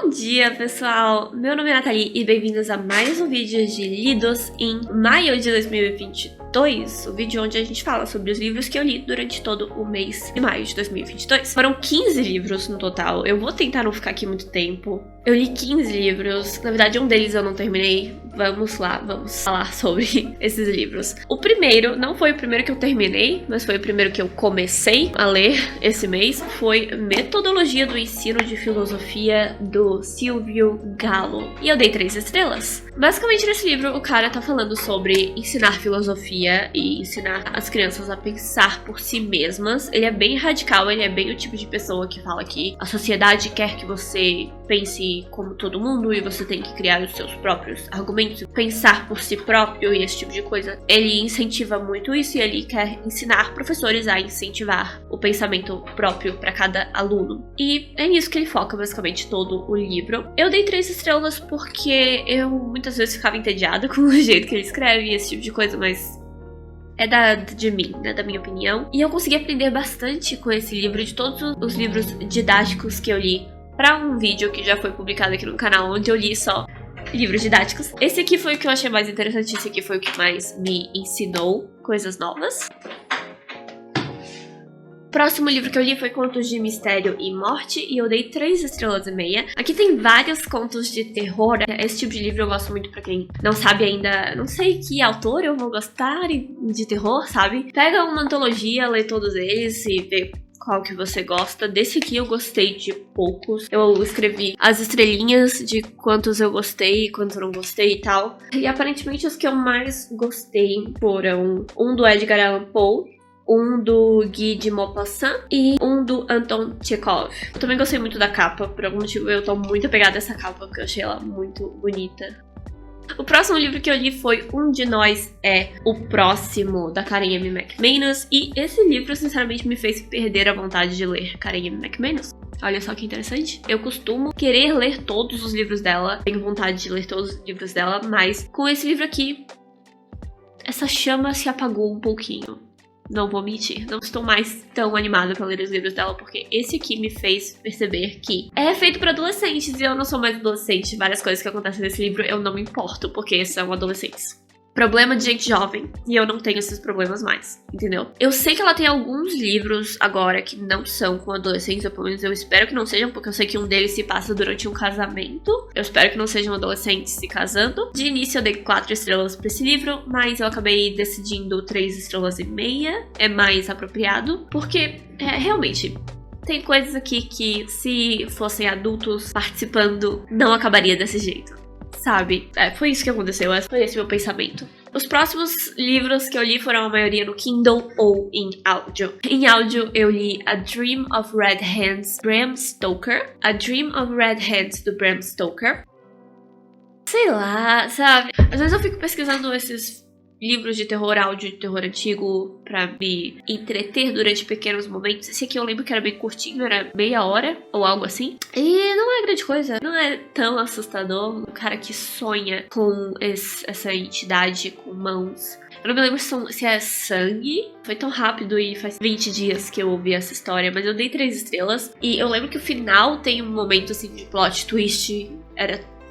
Bom dia, pessoal! Meu nome é Nathalie e bem-vindos a mais um vídeo de lidos em maio de 2022, o vídeo onde a gente fala sobre os livros que eu li durante todo o mês de maio de 2022. Foram 15 livros no total, eu vou tentar não ficar aqui muito tempo. Eu li 15 livros, na verdade um deles eu não terminei. Vamos lá, vamos falar sobre esses livros. O primeiro, não foi o primeiro que eu terminei, mas foi o primeiro que eu comecei a ler esse mês, foi Metodologia do Ensino de Filosofia, do Silvio Gallo. E eu dei 3 estrelas. Basicamente nesse livro o cara tá falando sobre ensinar filosofia e ensinar as crianças a pensar por si mesmas. Ele é bem radical, ele é bem o tipo de pessoa que fala que a sociedade quer que você pense como todo mundo e você tem que criar os seus próprios argumentos, pensar por si próprio e esse tipo de coisa. Ele incentiva muito isso e ele quer ensinar professores a incentivar o pensamento próprio para cada aluno. E é nisso que ele foca basicamente todo o livro. Eu dei 3 estrelas porque eu muitas vezes ficava entediada com o jeito que ele escreve e esse tipo de coisa, mas é de mim, né, da minha opinião. E eu consegui aprender bastante com esse livro, de todos os livros didáticos que eu li para um vídeo que já foi publicado aqui no canal, onde eu li só livros didáticos. Esse aqui foi o que eu achei mais interessante, esse aqui foi o que mais me ensinou coisas novas. O próximo livro que eu li foi Contos de Mistério e Morte, e eu dei 3 estrelas e meia. Aqui tem vários contos de terror. Esse tipo de livro eu gosto muito, pra quem não sabe ainda, não sei que autor eu vou gostar de terror, sabe? Pega uma antologia, lê todos eles e vê qual que você gosta. Desse aqui eu gostei de poucos. Eu escrevi as estrelinhas de quantos eu gostei e quantos eu não gostei e tal. E aparentemente os que eu mais gostei foram um do Edgar Allan Poe, um do Guy de Maupassant e um do Anton Chekhov. Eu também gostei muito da capa, por algum motivo eu tô muito apegada a essa capa, porque eu achei ela muito bonita. O próximo livro que eu li foi Um de Nós é o Próximo, da Karen M. McManus, e esse livro, sinceramente, me fez perder a vontade de ler Karen M. McManus. Olha só que interessante. Eu costumo querer ler todos os livros dela, tenho vontade de ler todos os livros dela, mas com esse livro aqui, essa chama se apagou um pouquinho. Não vou mentir, não estou mais tão animada pra ler os livros dela, porque esse aqui me fez perceber que é feito pra adolescentes e eu não sou mais adolescente. Várias coisas que acontecem nesse livro eu não me importo, porque são adolescentes. Problema de gente jovem, e eu não tenho esses problemas mais, entendeu? Eu sei que ela tem alguns livros agora que não são com adolescentes, ou pelo menos eu espero que não sejam, porque eu sei que um deles se passa durante um casamento. Eu espero que não sejam adolescentes se casando. De início eu dei 4 estrelas pra esse livro, mas eu acabei decidindo 3 estrelas e meia, é mais apropriado, porque realmente tem coisas aqui que se fossem adultos participando não acabaria desse jeito. Sabe? Foi isso que aconteceu, foi esse meu pensamento. Os próximos livros que eu li foram a maioria no Kindle ou em áudio. Em áudio eu li A Dream of Red Hands, Bram Stoker. A Dream of Red Hands, do Bram Stoker. Sei lá, sabe? Às vezes eu fico pesquisando esses livros de terror, áudio de terror antigo, pra me entreter durante pequenos momentos. Esse aqui eu lembro que era bem curtinho, era meia hora ou algo assim. E não é grande coisa, não é tão assustador. O cara que sonha com essa entidade com mãos. Eu não me lembro se é sangue. Foi tão rápido e faz 20 dias que eu ouvi essa história, mas eu dei 3 estrelas. E eu lembro que o final tem um momento assim de plot twist.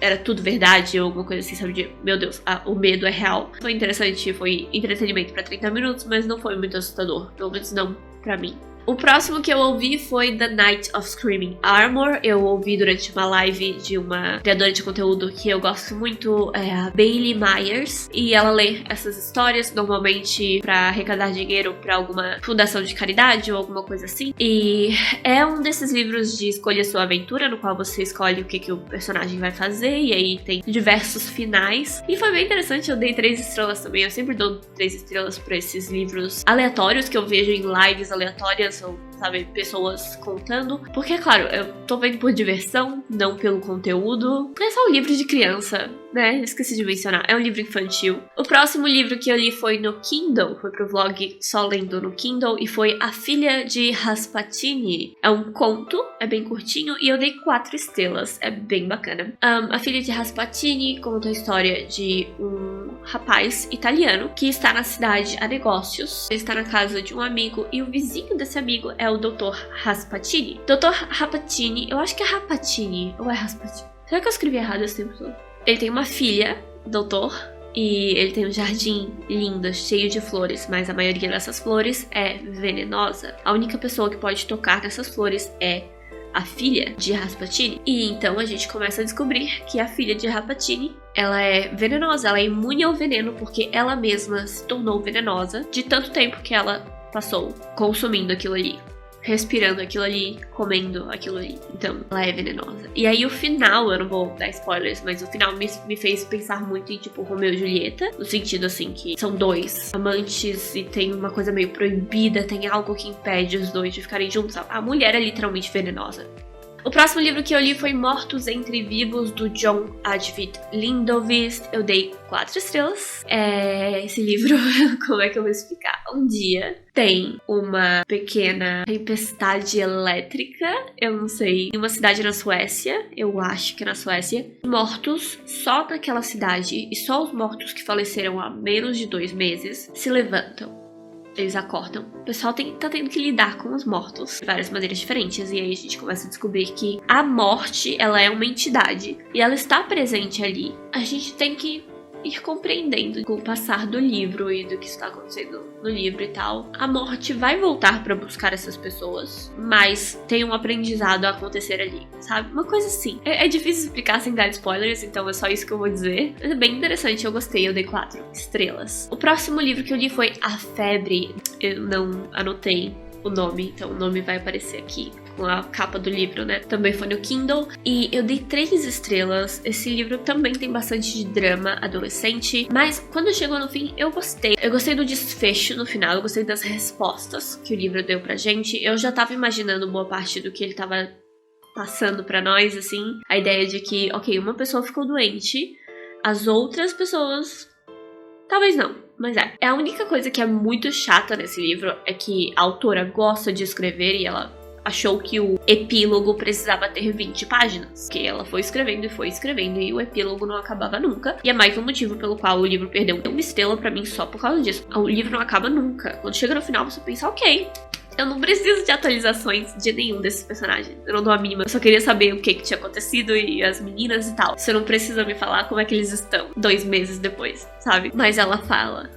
Era tudo verdade ou alguma coisa assim, sabe? De, meu Deus, o medo é real. Foi interessante, foi entretenimento pra 30 minutos, mas não foi muito assustador. Pelo menos não pra mim. O próximo que eu ouvi foi The Night of Screaming Armor. Eu ouvi durante uma live de uma criadora de conteúdo que eu gosto muito, a Bailey Myers. E ela lê essas histórias, normalmente pra arrecadar dinheiro pra alguma fundação de caridade ou alguma coisa assim. E é um desses livros de escolha sua aventura, no qual você escolhe o que o personagem vai fazer. E aí tem diversos finais. E foi bem interessante, eu dei 3 estrelas também. Eu sempre dou 3 estrelas pra esses livros aleatórios que eu vejo em lives aleatórias. Ou, sabe, pessoas contando. Porque, claro, eu tô vendo por diversão, não pelo conteúdo. É só um livro de criança. né? Esqueci de mencionar. É um livro infantil. O próximo livro que eu li foi no Kindle. Foi pro vlog Só Lendo no Kindle. E foi A Filha de Rasputin. É um conto. É bem curtinho. E eu dei 4 estrelas. É bem bacana. A Filha de Rasputin conta a história de um rapaz italiano que está na cidade a negócios. Ele está na casa de um amigo. E o vizinho desse amigo é o Dr. Rasputin. Dr. Rasputin. Eu acho que é Rapatini. Ou é Rasputin? Será que eu escrevi errado esse tempo todo? Ele tem uma filha, doutor, e ele tem um jardim lindo, cheio de flores, mas a maioria dessas flores é venenosa. A única pessoa que pode tocar nessas flores é a filha de Rasputin. E então a gente começa a descobrir que a filha de Rasputin, ela é venenosa, ela é imune ao veneno porque ela mesma se tornou venenosa de tanto tempo que ela passou consumindo aquilo ali. Respirando aquilo ali, comendo aquilo ali. Então, ela é venenosa. E aí o final, eu não vou dar spoilers, mas o final me fez pensar muito em, tipo, Romeu e Julieta. No sentido, assim, que são 2 amantes e tem uma coisa meio proibida, tem algo que impede os 2 de ficarem juntos. A mulher é literalmente venenosa. O próximo livro que eu li foi Mortos Entre Vivos, do John Ajvide Lindovist. Eu dei 4 estrelas. Esse livro, como é que eu vou explicar? Um dia tem uma pequena tempestade elétrica, eu não sei, em uma cidade na Suécia, eu acho que é na Suécia. Mortos só naquela cidade, e só os mortos que faleceram há menos de 2 meses se levantam. Eles acordam. O pessoal tá tendo que lidar com os mortos de várias maneiras diferentes. E aí a gente começa a descobrir que a morte, ela é uma entidade. E ela está presente ali. A gente tem que ir compreendendo com o passar do livro e do que está acontecendo no livro e tal. A morte vai voltar pra buscar essas pessoas, mas tem um aprendizado a acontecer ali, sabe? Uma coisa assim. É difícil explicar sem dar spoilers, então é só isso que eu vou dizer. Mas é bem interessante, eu gostei, eu dei 4 estrelas. O próximo livro que eu li foi A Febre. Eu não anotei o nome, então o nome vai aparecer aqui com a capa do livro, né? Também foi no Kindle. E eu dei 3 estrelas. Esse livro também tem bastante de drama adolescente, mas quando chegou no fim, eu gostei. Eu gostei do desfecho no final, eu gostei das respostas que o livro deu pra gente. Eu já tava imaginando boa parte do que ele tava passando pra nós, assim. A ideia de que, ok, uma pessoa ficou doente, as outras pessoas... talvez não, mas é. A única coisa que é muito chata nesse livro é que a autora gosta de escrever e ela achou que o epílogo precisava ter 20 páginas. Que ela foi escrevendo e o epílogo não acabava nunca. E é mais um motivo pelo qual o livro perdeu uma estrela pra mim só por causa disso. O livro não acaba nunca. Quando chega no final, você pensa, ok, eu não preciso de atualizações de nenhum desses personagens. Eu não dou a mínima. Eu só queria saber o que tinha acontecido e as meninas e tal. Você não precisa me falar como é que eles estão 2 meses depois, sabe? Mas ela fala.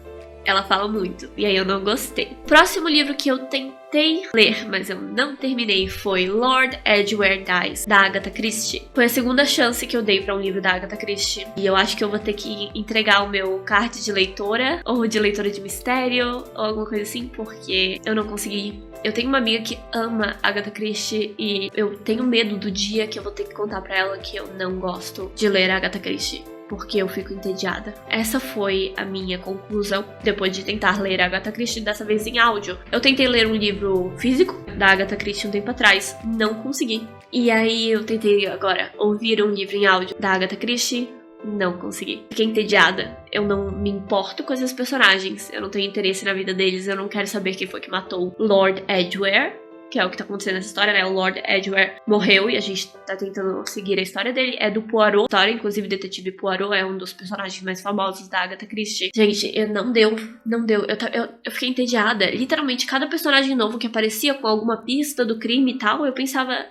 Ela fala muito. E aí eu não gostei. O próximo livro que eu tentei ler, mas eu não terminei, foi Lord Edgware Dies, da Agatha Christie. Foi a segunda chance que eu dei pra um livro da Agatha Christie. E eu acho que eu vou ter que entregar o meu card de leitora, ou de leitora de mistério, ou alguma coisa assim, porque eu não consegui. Eu tenho uma amiga que ama Agatha Christie e eu tenho medo do dia que eu vou ter que contar pra ela que eu não gosto de ler Agatha Christie, porque eu fico entediada. Essa foi a minha conclusão depois de tentar ler a Agatha Christie, dessa vez em áudio. Eu tentei ler um livro físico da Agatha Christie um tempo atrás, não consegui. E aí eu tentei agora ouvir um livro em áudio da Agatha Christie, não consegui. Fiquei entediada. Eu não me importo com esses personagens, eu não tenho interesse na vida deles, eu não quero saber quem foi que matou Lord Edgware, que é o que tá acontecendo nessa história, né? O Lord Edgware morreu e a gente tá tentando seguir a história dele. É do Poirot. A história, inclusive, Detetive Poirot é um dos personagens mais famosos da Agatha Christie. Gente, não deu. Eu fiquei entediada. Literalmente, cada personagem novo que aparecia com alguma pista do crime e tal, eu pensava...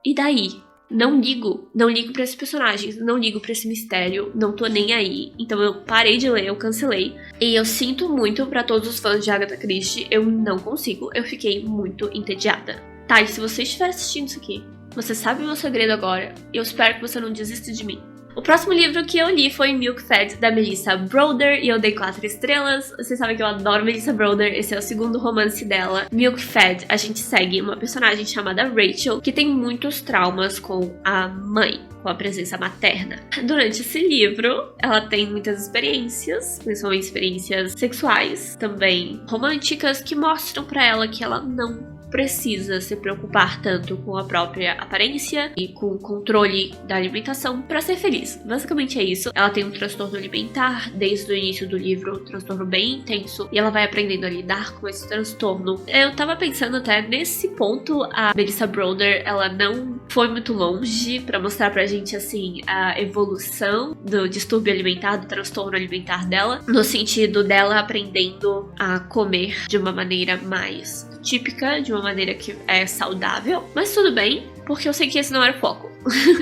e daí? Não ligo pra esses personagens, não ligo pra esse mistério, não tô nem aí. Então eu parei de ler, eu cancelei. E eu sinto muito pra todos os fãs de Agatha Christie, eu não consigo, eu fiquei muito entediada. Tá, e se você estiver assistindo isso aqui, você sabe o meu segredo agora, e eu espero que você não desista de mim. O próximo livro que eu li foi Milk Fed, da Melissa Broder, e eu dei 4 estrelas. Vocês sabem que eu adoro Melissa Broder, esse é o segundo romance dela. Milk Fed, a gente segue uma personagem chamada Rachel, que tem muitos traumas com a mãe, com a presença materna. Durante esse livro, ela tem muitas experiências, principalmente experiências sexuais, também românticas, que mostram pra ela que ela não precisa se preocupar tanto com a própria aparência e com o controle da alimentação pra ser feliz. Basicamente é isso. Ela tem um transtorno alimentar desde o início do livro, um transtorno bem intenso, e ela vai aprendendo a lidar com esse transtorno. Eu tava pensando até nesse ponto, a Melissa Broder, ela não foi muito longe pra mostrar pra gente, assim, a evolução do distúrbio alimentar, do transtorno alimentar dela, no sentido dela aprendendo a comer de uma maneira mais típica, de uma maneira que é saudável. Mas tudo bem, porque eu sei que esse não era o foco.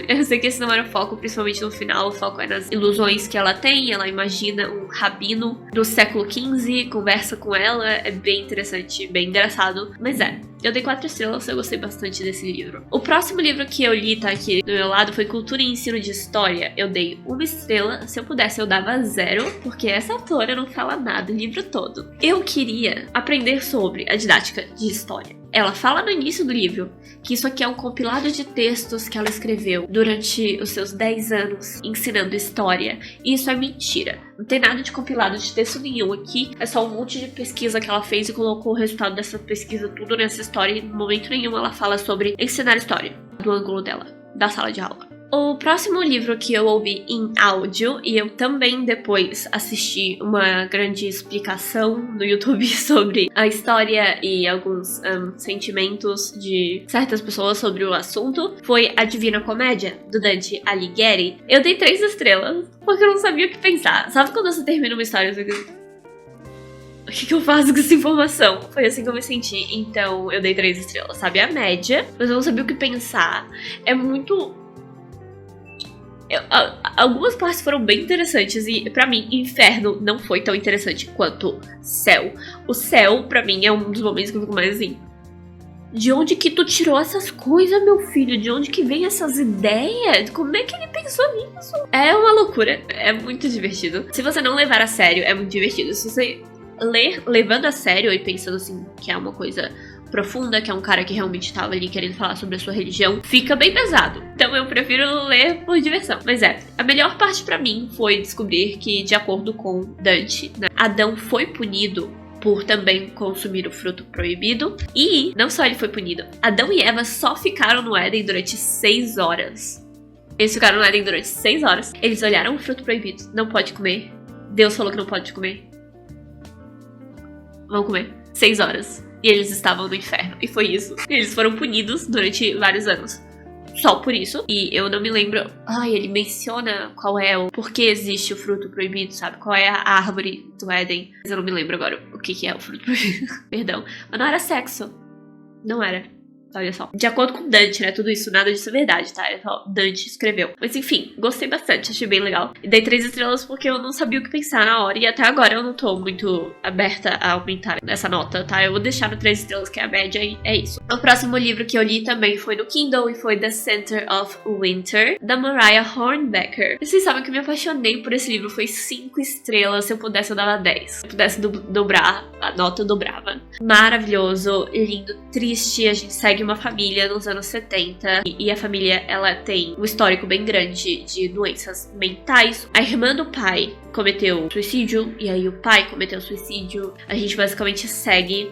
Eu sei que esse não era o foco, principalmente no final. O foco é nas ilusões que ela tem. Ela imagina um rabino do século XV, conversa com ela. É bem interessante, bem engraçado. Mas eu dei 4 estrelas, eu gostei bastante desse livro. O próximo livro que eu li, tá aqui do meu lado, foi Cultura e Ensino de História. Eu dei 1 estrela. Se eu pudesse, eu dava 0, porque essa autora não fala nada o livro todo. Eu queria aprender sobre a didática de história. Ela fala no início do livro que isso aqui é um compilado de textos que ela escreveu durante os seus 10 anos ensinando história. E isso é mentira. Não tem nada de compilado de texto nenhum aqui. É só um monte de pesquisa que ela fez e colocou o resultado dessa pesquisa tudo nessa história. E em momento nenhum ela fala sobre ensinar história do ângulo dela, da sala de aula. O próximo livro que eu ouvi em áudio, e eu também depois assisti uma grande explicação no YouTube sobre a história e alguns sentimentos de certas pessoas sobre o assunto, foi A Divina Comédia, do Dante Alighieri. Eu dei 3 estrelas, porque eu não sabia o que pensar. Sabe quando você termina uma história e você fica, o que eu faço com essa informação? Foi assim que eu me senti. Então eu dei 3 estrelas, sabe? A média, mas eu não sabia o que pensar. É muito... algumas partes foram bem interessantes e pra mim Inferno não foi tão interessante quanto Céu. O Céu pra mim é um dos momentos que eu fico mais assim, de onde que tu tirou essas coisas, meu filho? De onde que vem essas ideias? Como é que ele pensou nisso? É uma loucura, é muito divertido. Se você não levar a sério, é muito divertido. Se você ler levando a sério e pensando assim que é uma coisa profunda, que é um cara que realmente estava ali querendo falar sobre a sua religião, fica bem pesado. Então eu prefiro ler por diversão. Mas a melhor parte pra mim foi descobrir que, de acordo com Dante, né, Adão foi punido por também consumir o fruto proibido. E não só ele foi punido, Adão e Eva só ficaram no Éden durante 6 horas. Eles ficaram no Éden durante 6 horas. Eles olharam o fruto proibido. Não pode comer. Deus falou que não pode comer. Vão comer. 6 horas. E eles estavam no inferno. E foi isso. Eles foram punidos durante vários anos. Só por isso. E eu não me lembro... ele menciona qual é o... Por que existe o fruto proibido, sabe? Qual é a árvore do Éden. Mas eu não me lembro agora o que é o fruto proibido. Perdão. Mas não era sexo. Não era. Olha só. De acordo com Dante, né? Tudo isso, nada disso é verdade, tá? É só Dante escreveu. Mas enfim, gostei bastante, achei bem legal. E dei 3 estrelas porque eu não sabia o que pensar na hora. E até agora eu não tô muito aberta a aumentar essa nota, tá? Eu vou deixar no 3 estrelas, que é a média, e é isso. O próximo livro que eu li também foi no Kindle e foi The Center of Winter, da Mariah Hornbecker. Vocês sabem que eu me apaixonei por esse livro, foi 5 estrelas. Se eu pudesse, eu dava 10. Se eu pudesse dobrar a nota, eu dobrava. Maravilhoso, lindo, triste. A gente segue uma família nos anos 70 e a família, ela tem um histórico bem grande de doenças mentais. A irmã do pai cometeu suicídio e aí o pai cometeu suicídio. A gente basicamente segue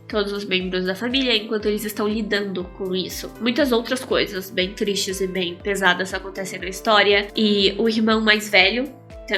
todos os membros da família enquanto eles estão lidando com isso. Muitas outras coisas bem tristes e bem pesadas acontecem na história. E o irmão mais velho,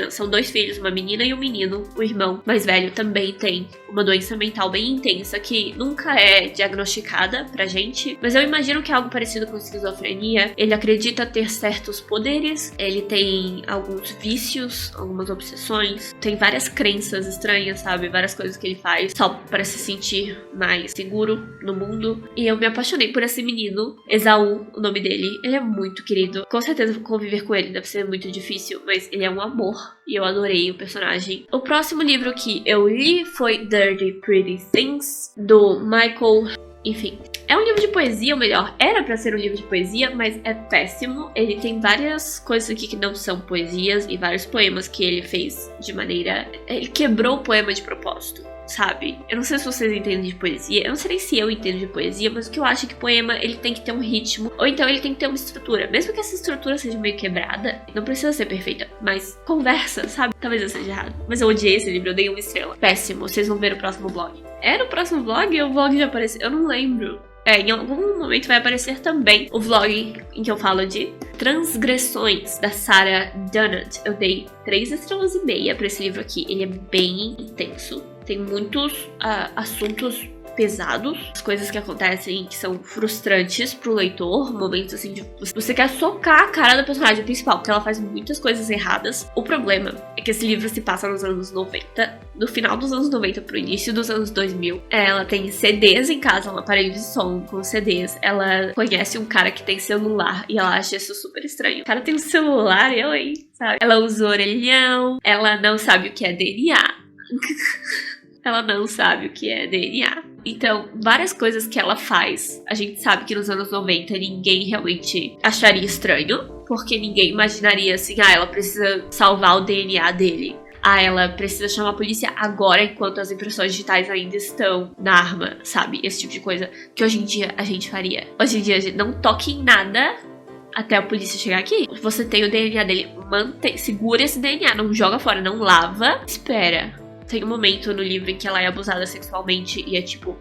são 2 filhos, uma menina e um menino. O irmão mais velho também tem uma doença mental bem intensa que nunca é diagnosticada pra gente, mas eu imagino que é algo parecido com esquizofrenia. Ele acredita ter certos poderes, ele tem alguns vícios, algumas obsessões, tem várias crenças estranhas, sabe? Várias coisas que ele faz só para se sentir mais seguro no mundo. E eu me apaixonei por esse menino, Esaú, o nome dele. Ele é muito querido. Com certeza conviver com ele deve ser muito difícil, mas ele é um amor. E eu adorei o personagem. O próximo livro que eu li foi Dirty Pretty Things, do Michael... Enfim, é um livro de poesia, ou melhor, era pra ser um livro de poesia, mas é péssimo. Ele tem várias coisas aqui que não são poesias e vários poemas que ele fez de maneira... Ele quebrou o poema de propósito. sabe? Eu não sei se vocês entendem de poesia, eu não sei nem se eu entendo de poesia, mas o que eu acho é que poema, ele tem que ter um ritmo, ou então ele tem que ter uma estrutura. Mesmo que essa estrutura seja meio quebrada, não precisa ser perfeita, mas conversa, sabe? Talvez eu seja errado. Mas eu odiei esse livro, eu dei 1 estrela. Péssimo, vocês vão ver o próximo vlog. Era o próximo vlog ou o vlog já apareceu? Eu não lembro. Em algum momento vai aparecer também o vlog em que eu falo de Transgressões, da Sarah Dunnett. Eu dei 3 estrelas e meia pra esse livro aqui. Ele é bem intenso. Tem muitos assuntos pesados, as coisas que acontecem que são frustrantes pro leitor, momentos assim de você quer socar a cara da personagem principal, porque ela faz muitas coisas erradas. O problema é que esse livro se passa nos anos 90, no final dos anos 90 pro início dos anos 2000. Ela tem CDs em casa, um aparelho de som com CDs. Ela conhece um cara que tem celular e ela acha isso super estranho. O cara tem um celular, eu aí, sabe? Ela usa orelhão, ela não sabe o que é DNA. Ela não sabe o que é DNA. Então, várias coisas que ela faz, a gente sabe que nos anos 90 ninguém realmente acharia estranho, porque ninguém imaginaria assim, ela precisa salvar o DNA dele. Ela precisa chamar a polícia agora, enquanto as impressões digitais ainda estão na arma, sabe? Esse tipo de coisa que hoje em dia a gente faria. Hoje em dia a gente não toque em nada até a polícia chegar aqui. Você tem o DNA dele, segura esse DNA, não joga fora, não lava, espera. Tem um momento no livro em que ela é abusada sexualmente e é tipo,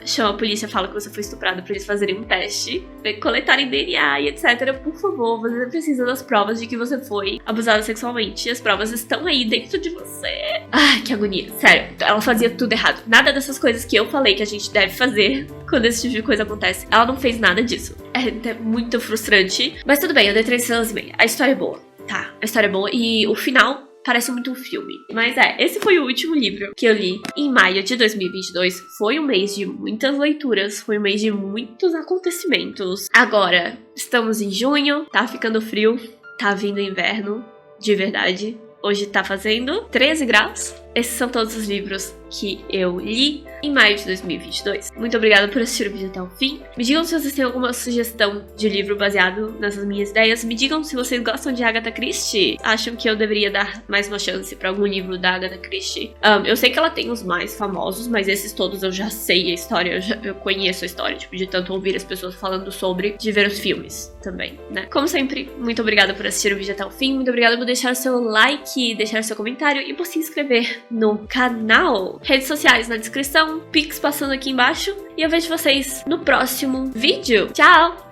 chama a polícia, fala que você foi estuprada pra eles fazerem um teste, coletarem DNA e etc. Por favor, você precisa das provas de que você foi abusada sexualmente. As provas estão aí dentro de você. Ai, que agonia. Sério, ela fazia tudo errado. Nada dessas coisas que eu falei que a gente deve fazer quando esse tipo de coisa acontece. Ela não fez nada disso. É muito frustrante. Mas tudo bem, eu dei 3 estrelas e meia. A história é boa. Tá, a história é boa e o final parece muito um filme. Mas esse foi o último livro que eu li em maio de 2022. Foi um mês de muitas leituras, foi um mês de muitos acontecimentos. Agora, estamos em junho, tá ficando frio, tá vindo inverno, de verdade. Hoje tá fazendo 13 graus. Esses são todos os livros que eu li em maio de 2022. Muito obrigada por assistir o vídeo até o fim. Me digam se vocês têm alguma sugestão de livro baseado nessas minhas ideias. Me digam se vocês gostam de Agatha Christie. Acham que eu deveria dar mais uma chance pra algum livro da Agatha Christie. Eu sei que ela tem os mais famosos, mas esses todos eu já sei a história. Eu conheço a história, tipo, de tanto ouvir as pessoas falando sobre, de ver os filmes também, né? Como sempre, muito obrigada por assistir o vídeo até o fim. Muito obrigada por deixar o seu like, deixar o seu comentário e por se inscrever no canal. Redes sociais na descrição, Pix passando aqui embaixo. E eu vejo vocês no próximo vídeo. Tchau!